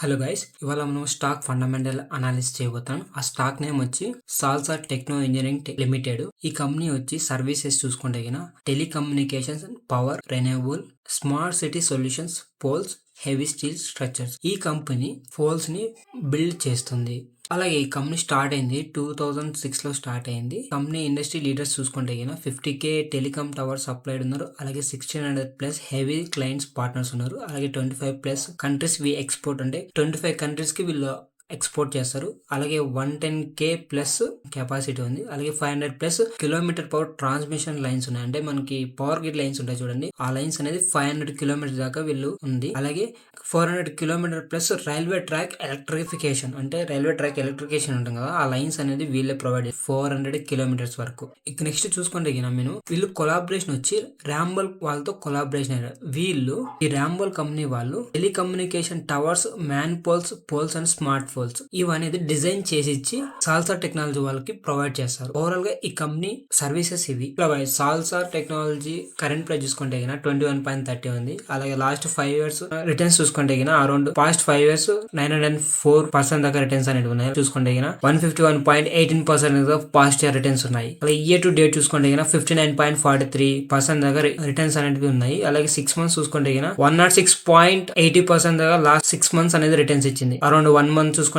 Hello guys, ఇవాళ మనం stock fundamental analysis చేయబోతాం. ఆ స్టాక్ నేమ్ వచ్చి సాల్సా టెక్నో ఇంజనీరింగ్ లిమిటెడ్. ఈ కంపెనీ వచ్చి సర్వీసెస్ చూసుకుంటే telecommunications, power, renewable, smart city solutions, poles, heavy steel structures. ఈ కంపెనీ పోల్స్ ని బిల్డ్ చేస్తుంది. అలాగే ఈ కంపెనీ స్టార్ట్ అయింది 2006 లో స్టార్ట్ అయింది. కంపెనీ ఇండస్ట్రీ లీడర్స్ చూసుకుంటే 50K టెలికామ్ టవర్స్ సప్లైడ్ ఉన్నారు. అలాగే 1600+ హెవీ క్లయింట్స్ పార్ట్నర్స్ ఉన్నారు. అలాగే 25+ కంట్రీస్ వి ఎక్స్పోర్ట్ అంటే 25 కంట్రీస్ కి వీళ్ళు ఎక్స్పోర్ట్ చేస్తారు. అలాగే 110K+ కెపాసిటీ ఉంది. అలాగే 500+ కిలోమీటర్ పవర్ ట్రాన్స్మిషన్ లైన్స్ ఉన్నాయి. అంటే మనకి పవర్ గ్రిడ్ లైన్స్ ఉంటాయి చూడండి, ఆ లైన్స్ అనేది 500 కిలోమీటర్ దాకా వీళ్ళు ఉంది. అలాగే 400 కిలోమీటర్+ రైల్వే ట్రాక్ ఎలక్ట్రిఫికేషన్, అంటే రైల్వే ట్రాక్ ఎలక్ట్రిఫికేషన్ ఉంటుంది కదా, ఆ లైన్స్ అనేది వీళ్ళే ప్రొవైడ్ 400 కిలోమీటర్స్ వరకు. ఇక నెక్స్ట్ చూసుకుంటే వీళ్ళు కొలాబరేషన్ వచ్చి రాంబల్ వాళ్ళతో కొలాబరేషన్ అయ్యారు. వీళ్ళు ఈ రాంబల్ కంపెనీ వాళ్ళు telecommunication towers, man poles and smart poles ఇవనేది డిజైన్ చేసి ఇచ్చి సాల్సా టెక్నాలజీ వాళ్ళకి ప్రొవైడ్ చేస్తారు. ఓవరాల్ గా ఈ కంపెనీ సర్వీసెస్ ఇవి. సాల్సా టెక్నాలజీ కరెంట్ ప్రైస్ చూసుకుంటే 21.30 ఉంది. అలాగే లాస్ట్ 5 years రిటర్న్స్ చూసుకుంటే అరౌండ్ పాస్ట్ 5 years 904% దాకా రిటర్న్స్ అనేవి ఉన్నాయి. చూసుకుంటే 151.18% పాస్ట్ ఇయర్ రిటర్న్స్ ఉన్నాయి. అలాగే ఇయర్ టు డేట్ చూసుకుంటే 59.43% దాకా రిటర్న్స్ అనేవి ఉన్నాయి. అలాగే 6 months చూసుకుంటే 106.80% దాకా లాస్ట్ 6 months అనేది రిటర్న్స్ ఇచ్చింది. అరౌండ్ 1 month చూసుకుంటే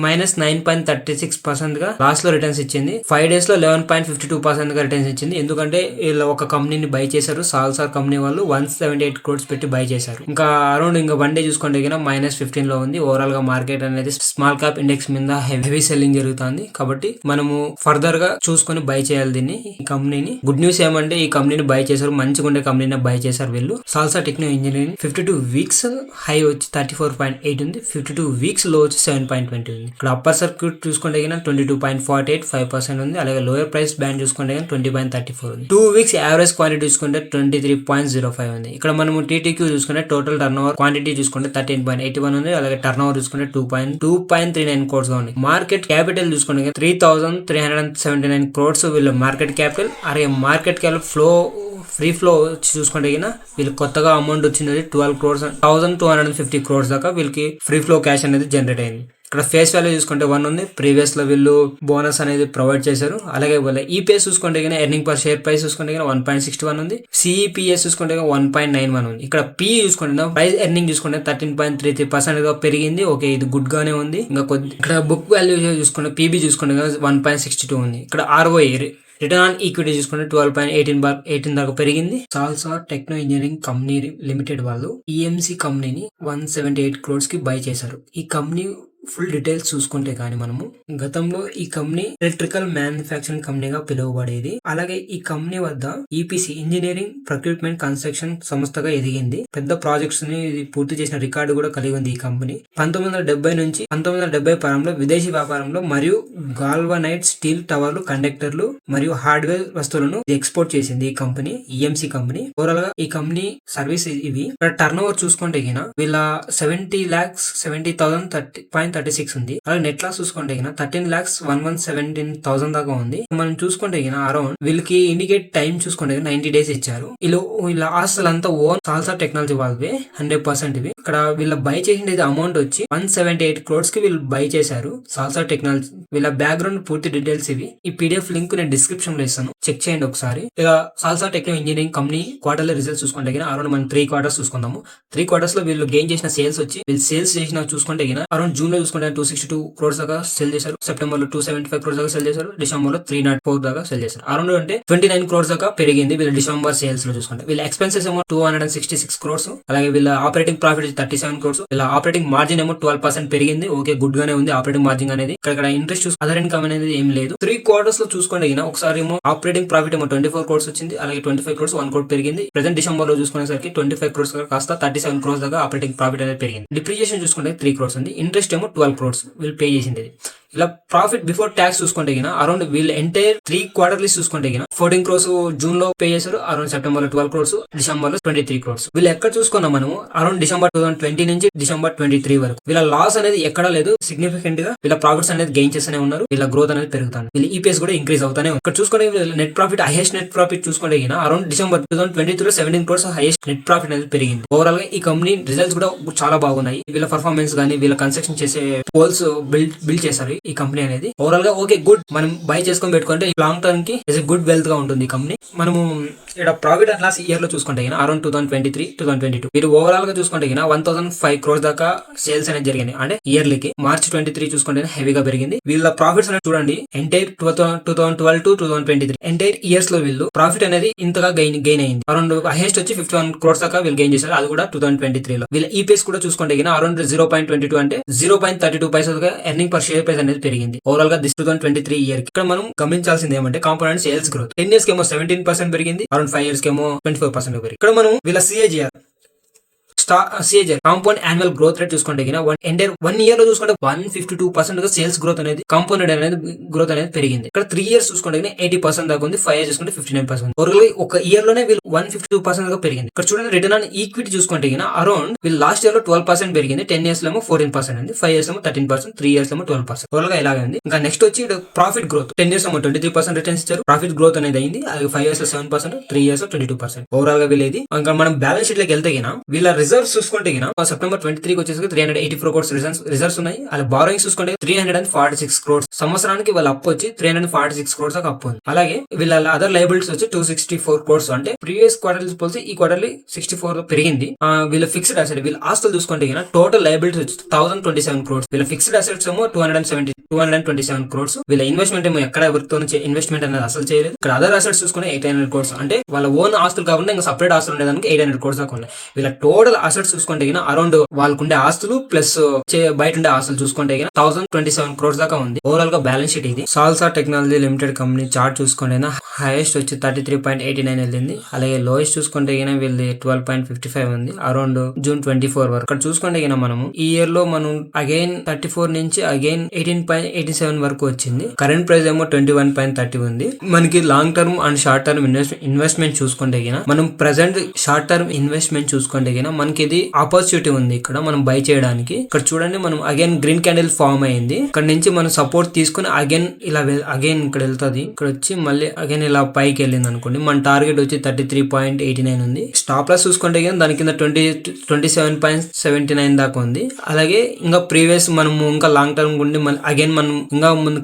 -9.36% గా లాస్ట్ లో రిటర్న్స్ ఇచ్చింది. 5 days లో 11.52% గా రిటర్న్స్ ఇచ్చింది. ఎందుకంటే వీళ్ళు ఒక కంపెనీని బై చేశారు. సాల్సా కంపెనీ వాళ్ళు 178 crores పెట్టి బై చేశారు. ఇంకా అరౌండ్ ఇంకా 1 day చూసుకుంటే -15 లో ఉంది. ఓవరాల్ గా మార్కెట్ అనేది స్మాల్ క్యాప్ ఇండెక్స్ మీద హెవీ సెల్లింగ్ జరుగుతుంది. కాబట్టి మనము ఫర్దర్ గా చూసుకొని బై చేయాలి దీన్ని, ఈ కంపెనీని. గుడ్ న్యూస్ ఏమంటే ఈ కంపెనీని బై చేశారు, మంచిగా ఉండే కంపెనీని బై చేశారు వీళ్ళు. Salsa Techno engineering 52 weeks high వచ్చి 34.8 ఉంది. 52 weeks లో వచ్చి 7.20 ఉంది. ఇక్కడ అప్పర్ సర్క్యూట్ చూసుకుంటే 22.48% ఉంది. అలాగే లోయర్ ప్రైస్ బ్యాండ్ చూసుకుంటే 20.34 ఉంది. 2 weeks యావరేజ్ క్వాంటిటీ చూసుకుంటే 23.05 ఉంది. ఇక్కడ మనము TTQ చూసుకుంటే టోటల్ టర్న్ ఓవర్ క్వాంటిటీ చూసుకుంటే 13.81 ఉంది. అలాగే టర్న్ ఓవర్ చూసుకుంటే 2.39 crores గా ఉంది. మార్కెట్ క్యాపిటల్ చూసుకుంటే 3,379 crores వీళ్ళ మార్కెట్ క్యాపిటల్. అలాగే మార్కెట్ క్యాపిటల్ ఫ్రీ ఫ్లో చూసుకుంటే వీళ్ళు కొత్తగా అమౌంట్ వచ్చింది 12,250 crores దాకా వీళ్ళకి ఫ్రీ ఫ్లో క్యాష్ అనేది జనరేట్ అయింది. ఇక్కడ ఫేస్ వాల్యూ చూసుకుంటే 1 ఉంది. ప్రీవియస్ లో వీళ్ళు బోనస్ అనేది ప్రొవైడ్ చేశారు. అలాగే వాళ్ళ ఈపీఎస్ చూసుకుంటే ఎర్నింగ్ పర్ షేర్ ప్రైస్ చూసుకుంటే 1.61 ఉంది. సిఈపిఎస్ చూసుకుంటే 1.91 ఉంది. ఇక్కడ పి చూసుకుంటే ప్రైస్ ఎర్నింగ్ చూసుకుంటే 13.33% గా పెరిగింది. ఓకే, ఇది గుడ్ గానే ఉంది. ఇంకా ఇక్కడ బుక్ వాల్యూ చూసుకుంటే పీబీ చూసుకుంటే 1.62 ఉంది. ఇక్కడ ఆర్ఓఐ రిటర్న్ ఆన్ ఈక్విటీ చూసుకుంటే 12.18 దాకా పెరిగింది. Salsa Techno engineering company limited వాళ్ళు ఈఎంసీ కంపెనీని 178 crores కి బై చేశారు. ఈ కంపెనీ ఫుల్ డీటెయిల్స్ చూసుకుంటే మనము గతంలో ఈ కంపెనీ ఎలక్ట్రికల్ మ్యానుఫ్యాక్చరింగ్ కంపెనీగా పిలువబడేది. అలాగే ఈ కంపెనీ వద్ద ఈపీసీ ఇంజనీరింగ్ ప్రొక్యూర్మెంట్ కన్స్ట్రక్షన్ సంస్థగా ఎదిగింది. పెద్ద ప్రాజెక్ట్స్ ని పూర్తి చేసిన రికార్డు కూడా కలిగి ఉంది ఈ కంపెనీ. 1970 నుంచి 1970 పరంలో విదేశీ వ్యాపారంలో మరియు గాల్వనైట్ స్టీల్ టవర్లు, కండక్టర్లు మరియు హార్డ్వేర్ వస్తువులను ఎక్స్పోర్ట్ చేసింది ఈ కంపెనీ, ఈఎంసీ కంపెనీ. ఓవరాల్ గా ఈ కంపెనీ సర్వీస్ ఇవి. టర్న్ ఓవర్ చూసుకుంటే వీళ్ళ 70,70,030.36 ఉంది. అలాగే నెట్ లాస్ చూసుకుంటే 13,117,000 దాకా ఉంది. మనం చూసుకుంటే అరౌండ్ వీళ్ళకి ఇండికేట్ టైం చూసుకుంటే 90 days ఇచ్చారు. వీళ్ళ ఆస్తులంతా ఓన్ సాల్సా టెక్నాలజీ వాళ్ళవే 100% ఇవి. ఇక్కడ వీళ్ళ బై చేసిన అమౌంట్ వచ్చి 178 crores కి వీళ్ళు బై చేశారు సాల్సా టెక్నాలజీ. వీళ్ళ బ్యాక్గ్రౌండ్ పూర్తి డీటెయిల్స్ ఇవి. ఈ పీడిఎఫ్ లింక్ నేను డిస్క్రిప్షన్ లో ఇస్తాను, చెక్ చేయండి ఒకసారి. ఇక salsa Techno engineering company quarterly results చూసుకుంటే అరౌండ్ మనం 3 quarters చూసుకుందాము. 3 quarters లో వీళ్ళు గెయిన్ చేసిన సేల్స్ వచ్చి వీళ్ళు సేల్స్ చేసిన చూసుకుంటే అరౌండ్ జూన్ లో చూసుకుంటే 262 crores దాకా సెల్ చేశారు. సెప్టెంబర్ లో 275 crores దాకా సెల్ చేశారు. డిసెంబర్ లో 304 దాకా సెల్ చేశారు. అరౌండ్ అంటే 29 crores దాకా పెరిగింది వీళ్ళ డిసెంబర్ సేల్స్ లో చూసుకుంటే. వీళ్ళ ఎక్స్పెన్సెస్ ఏమో 266 crores. అలాగే వీళ్ళ ఆపరేటింగ్ ప్రాఫిట్ 37 crores. వీళ్ళ ఆపరేటింగ్ మార్జిన్ ఏమో 12% పెరిగింది. ఓకే, గుడ్ గానే ఉంది ఆపరేటింగ్ మార్జిన్ అనేది. ఇక్కడ ఇంట్రెస్ట్ చూసి అదర్ ఇన్కమ్ అనేది ఏం లేదు. 3 quarters లో చూసుకుంటే ఒకసారి ఏమో ఆపరేటింగ్ ప్రాఫిట్ ఏమో 24 crores వచ్చింది. అలాగే 25 crores 1 crore పెరిగింది. ప్రెసెంట్ డిసెంబర్ లో చూసుకునేసరికి 25 crores కాస్త 37 crores దాకా ఆపరేటింగ్ ప్రాఫిట్ అనేది పెరిగింది. డిప్రిసియేషన్ చూసుకుంటే 3 crores ఉంది. ఇంట్రెస్ట్ ఏమో 12 crores వీళ్ళు పే చేసింది. ఇలా ప్రాఫిట్ బిఫోర్ ట్యాక్స్ చూసుకుంటే అరౌండ్ వీళ్ళు ఎంటైర్ 3 క్వార్టర్లీస్ చూసుకుంటే 14 crores జూన్ లో పే చేశారు, అరౌండ్ సెప్టెంబర్ లో 12 crores, డిసెంబర్ లో 23 crores. వీళ్ళు ఎక్కడ చూసుకున్నాం మనము అరౌండ్ డిసెంబర్ 2020 నుంచి డిసెంబర్ 23 వరకు వీళ్ళ లాస్ అనేది ఎక్కడా లేదు. సిగ్నిఫికెంట్ గా వీళ్ళ ప్రాఫిట్స్ అనేది గెయిన్ చేస్తూనే ఉన్నారు, వీళ్ళ గ్రోత్ అనేది పెరుగుతాను, వీళ్ళ ఈపీఎస్ కూడా ఇంక్రీజ్ అవుతానే ఉంది. ఇక్కడ చూసుకుంటే net profit highest net profit చూసుకుంటే around December 2023 17 crores highest net profit అనేది పెరిగింది. ఓవరాల్ గా ఈ కంపెనీ రిజల్ట్స్ కూడా చాలా బాగున్నాయి. వీళ్ళ పర్ఫార్మెన్స్ గానీ వీళ్ళ కన్స్ట్రక్షన్ చేసే పోల్స్ బిల్డ్ చేశారు ఈ కంపెనీ అనేది. ఓవరాల్ గా ఓకే గుడ్, మనం బై చేసుకొని పెట్టుకుంటే లాంగ్ టర్మ్ కి గుడ్ వెల్త్ గా ఉంటుంది ఈ కంపెనీ. మనము ఇక్కడ ప్రాఫిట్ అండ్ లాస్ ఇయర్ లో చూసుకుంటే అరౌండ్ 2023-2022 మీరు ఓవరాల్ గా చూసుకుంటే 1005 crores దాకా సేల్స్ అనేది జరిగింది. అంటే ఇయర్లీకి మార్చ్ 23 చూసుకుంటే హెవీగా పెరిగింది. వీళ్ళ ప్రాఫిట్స్ అనేది చూడండి ఎంటైర్ 2012 to 2023 ఎంటైర్ ఇయర్స్ లో వీళ్ళు ప్రాఫిట్ అనేది ఇంతగా గెయిన్ అయింది. అరౌండ్ హైయెస్ట్ వచ్చి 51 crores దాకా వీళ్ళు గెయిన్ చేశారు, అది కూడా 2023 లో. వీళ్ళ ఈపీఎస్ కూడా చూసుకుంటే అరౌండ్ 0.22 అంటే 0.32 పైసలుగా ఎర్నింగ్ పర్ షేర్ ప్రైస్ అనేది పెరిగింది. ఓవరాల్ గా 2023 ఇయర్ కి. ఇక్కడ మనం గమనించాల్సింది ఏమంటే కాంపౌండ్ సేల్స్ గ్రోత్ 10 years కేమో 17% పెరిగింది, అరౌండ్ 5 years కేమో 24% పెరిగింది. ఇక్కడ మనం వీళ్ళ CAGR compound annual growth rate చూసుకుంటే 1 year లో చూసుకుంటే 152% గా సేల్స్ గ్రోత్ అనేది కాంపౌండ్ అనేది గ్రోత్ అనేది పెరిగింది. ఇక్కడ 3 years చూసుకుంటే 80% దాకా ఉంది, 5 years చూసుకుంటే 59%. ఓవరాల్ ఒక ఇయర్ లోనే వీళ్ళు 152% గా పెరిగింది. ఇక్కడ చూడండి రిటర్న్ ఆన్ ఈక్విటీ చూసుకుంటే అరౌండ్ వీళ్ళు లాస్ట్ ఇయర్ లో 12% పెరిగింది, 10 years లో 14% ఉంది, 5 years లో 13%, 3 years లో 12%. ఓవరాల్ గా ఇలాగే ఉంది. ఇంకా నెక్స్ట్ వచ్చి ప్రాఫిట్ గ్రోత్ 10 years లో 23% రిటర్న్స్ ఇచ్చారు, ప్రాఫిట్ గ్రోత్ అనేది అయింది. అది 5 years లో 7%, 3 years లో 22%. ఓవరాల్ గా వీళ్ళది. ఇంకా మనం బ్యాలెన్స్ షీట్ లోకి వెళ్తే వీళ్ళ రిజర్వ్స్ చూసుకుంటే సెప్టెంబర్ 23 వచ్చేసి 384 crores రిజర్వ్స్ ఉన్నాయి. అలా బారోయింగ్స్ చూసుకుంటే 346 crores. సంవత్సరానికి వాళ్ళ అప్పు వచ్చి 346 crores దాకా అప్పు ఉంది. అలాగే వీళ్ళ అదర్ లయబిలిటీస్ వచ్చి 264 crores. అంటే ప్రీవియస్ క్వార్టర్లీ పోల్చి ఈ క్వార్టర్లీ 64 పెరిగింది. వీళ్ళ ఫిక్స్డ్ అసెట్ వీళ్ళ ఆస్తులు చూసుకుంటే టోటల్ లయబిలిటీస్ వచ్చి 1027 crores. వీళ్ళ ఫిక్స్డ్ అసెట్స్ ఏమో 227 crores. వీళ్ళ ఇన్వెస్ట్మెంట్ ఏమో ఎక్కడ ఎవరితో ఇన్వెస్ట్మెంట్ అనేది అసలు చేయలేదు. ఇక్కడ అదర్ అసెట్స్ చూసుకుంటే 800 crores. అంటే వాళ్ళ ఓన్ ఆస్తులు కాకుండా ఇంకా సపరేట్ ఆస్తులు ఉండేదానికి 800 crores దాకా ఉన్నాయి. వీళ్ళ టోటల్ అసెట్స్ చూసుకుంటే అరౌండ్ వాళ్ళకుండే ఆస్తులు ప్లస్ బయట ఉండే ఆస్తులు చూసుకుంటే 1027 crores దాకా ఉంది. ఓవరాల్ గా బ్యాలెన్స్ షీట్ ఇది. Salsa technology limited company chart చూసుకుంటే హైయెస్ట్ వచ్చి 33.89 వెళ్ళింది. అలాగే లోయెస్ట్ చూసుకుంటే వీళ్ళది 12.55 ఉంది అరౌండ్ జూన్ 24 వరకు. ఇక్కడ చూసుకుంటే మనము ఈ ఇయర్ లో మనం అగైన్ 34 నుంచి అగైన్ 18.87 వరకు వచ్చింది. కరెంట్ ప్రైస్ ఏమో 21.30 ఉంది. మనకి long term and short term investment చూసుకుంటే మనం ప్రెసెంట్ షార్ట్ టర్మ్ ఇన్వెస్ట్మెంట్ చూసుకుంటే మనకి ఇది ఆపర్చునిటీ ఉంది ఇక్కడ మనం బై చేయడానికి. ఇక్కడ చూడండి మనం అగైన్ గ్రీన్ క్యాండిల్ ఫామ్ అయింది. ఇక్కడ నుంచి మనం సపోర్ట్ తీసుకుని అగైన్ ఇలా అగైన్ ఇక్కడ వెళ్తుంది. ఇక్కడ వచ్చి మళ్ళీ అగైన్ ఇలా పైకి వెళ్ళింది అనుకోండి. మన టార్గెట్ వచ్చి 33.89 ఉంది. స్టాప్ లాస్ చూసుకుంటే దాని కింద 27.79 దాకా ఉంది. అలాగే ఇంకా ప్రీవియస్ మనము ఇంకా లాంగ్ టర్మ్ ఉండి అగైన్ మనం ఇంకా ముందు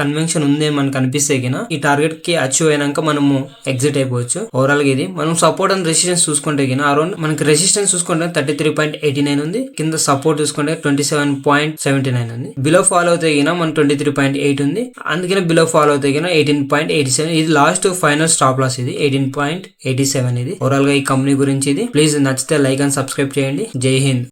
కన్వెన్షన్ ఉంది మనకు అనిపిస్తే ఈ టార్గెట్ కి అచీవ్ అయినాక మనము ఎగ్జిట్ అయిపోవచ్చు. ఓవరాల్ గా ఇది మనం సపోర్ట్ అండ్ రెసిస్టెన్స్ చూసుకుంటే అరౌండ్ మనకి రెసిస్టెన్స్ చూసుకుంటే 33.89 ఉంది. కింద సపోర్ట్ చూసుకుంటే 27.79 ఉంది. బిలో ఫాలో అవుతే మన 23.8 ఉంది. అందుకనే బిలో ఫాలో అవుతే 18.87. ఇది లాస్ట్ ఫైనల్ స్టాప్ లాస్ ఇది 18.87 ఇది. ఓవరాల్ గా ఈ కంపెనీ గురించి ఇది. ప్లీజ్ నచ్చితే లైక్ అండ్ సబ్స్క్రైబ్ చేయండి. జై హింద్.